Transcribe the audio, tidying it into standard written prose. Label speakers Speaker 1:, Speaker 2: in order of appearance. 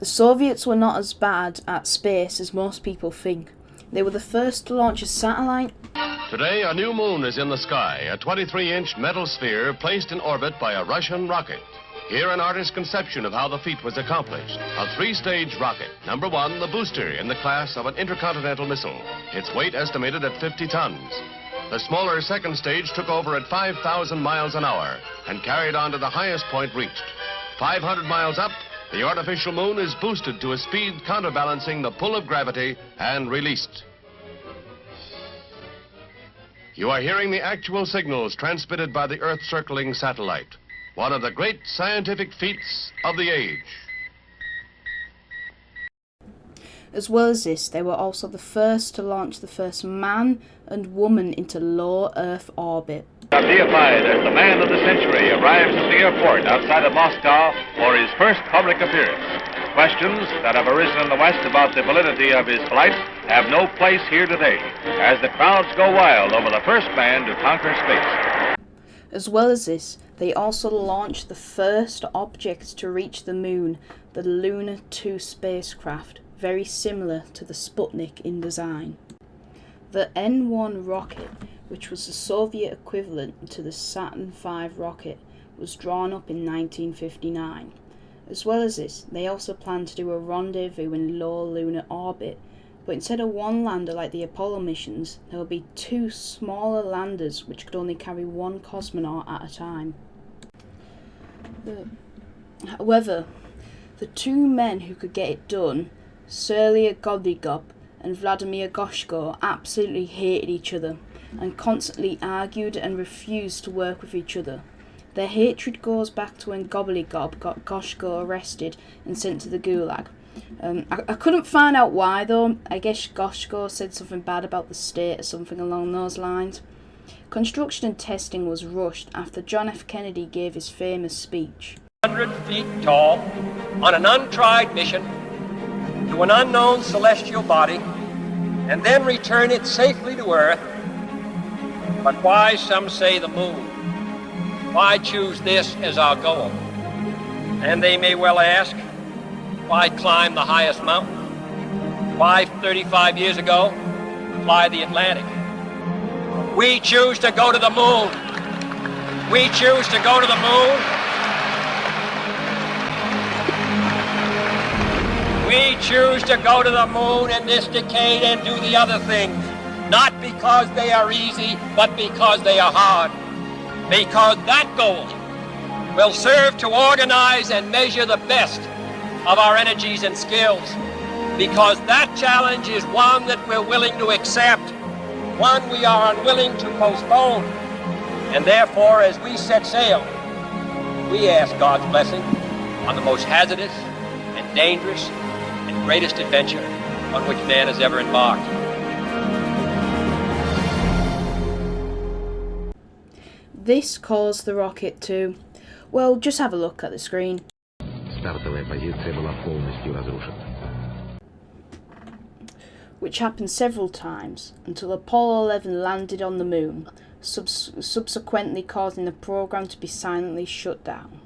Speaker 1: The Soviets were not as bad at space as most people think. They were the first to launch a satellite.
Speaker 2: Today, a new moon is in the sky, a 23-inch metal sphere placed in orbit by a Russian rocket. Here, an artist's conception of how the feat was accomplished. A three-stage rocket. Number one, the booster, in the class of an intercontinental missile. Its weight estimated at 50 tons. The smaller second stage took over at 5,000 miles an hour and carried on to the highest point reached. 500 miles up, the artificial moon is boosted to a speed counterbalancing the pull of gravity and released. You are hearing the actual signals transmitted by the Earth-circling satellite. One of the great scientific feats of the age.
Speaker 1: As well as this, they were also the first to launch the first man and woman into low Earth orbit.
Speaker 3: Deified as the man of the century arrives at the airport outside of Moscow for his first public appearance. Questions that have arisen in the West about the validity of his flight have no place here today, as the crowds go wild over the first man to conquer space.
Speaker 1: As well as this, they also launched the first object to reach the moon, the Luna 2 spacecraft, very similar to the Sputnik in design. The N-1 rocket, which was the Soviet equivalent to the Saturn V rocket, was drawn up in 1959. As well as this, they also planned to do a rendezvous in low lunar orbit, but instead of one lander like the Apollo missions, there will be two smaller landers which could only carry one cosmonaut at a time. However, the two men who could get it done, Sergei Gobbledygook and Vladimir Goshko, absolutely hated each other and constantly argued and refused to work with each other. Their hatred goes back to when Gobbledygook got Goshko arrested and sent to the Gulag. I couldn't find out why though. I guess Goshko said something bad about the state or something along those lines. Construction and testing was rushed after John F. Kennedy gave his famous speech.
Speaker 4: 100 feet tall, on an untried mission to an unknown celestial body, and then return it safely to Earth. But why, some say, the moon? Why choose this as our goal? And they may well ask, why climb the highest mountain? Why, 35 years ago, fly the Atlantic? We choose to go to the moon. We choose to go to the moon. We choose to go to the moon in this decade and do the other things, not because they are easy, but because they are hard. Because that goal will serve to organize and measure the best of our energies and skills. Because that challenge is one that we're willing to accept, one we are unwilling to postpone. And therefore, as we set sail, we ask God's blessing on the most hazardous and dangerous and greatest adventure on which man has ever embarked.
Speaker 1: This caused the rocket to, well, just have a look at the screen.
Speaker 5: Стартовая позиция была полностью разрушена.
Speaker 1: Which happened several times until Apollo 11 landed on the moon, subsequently causing the program to be silently shut down.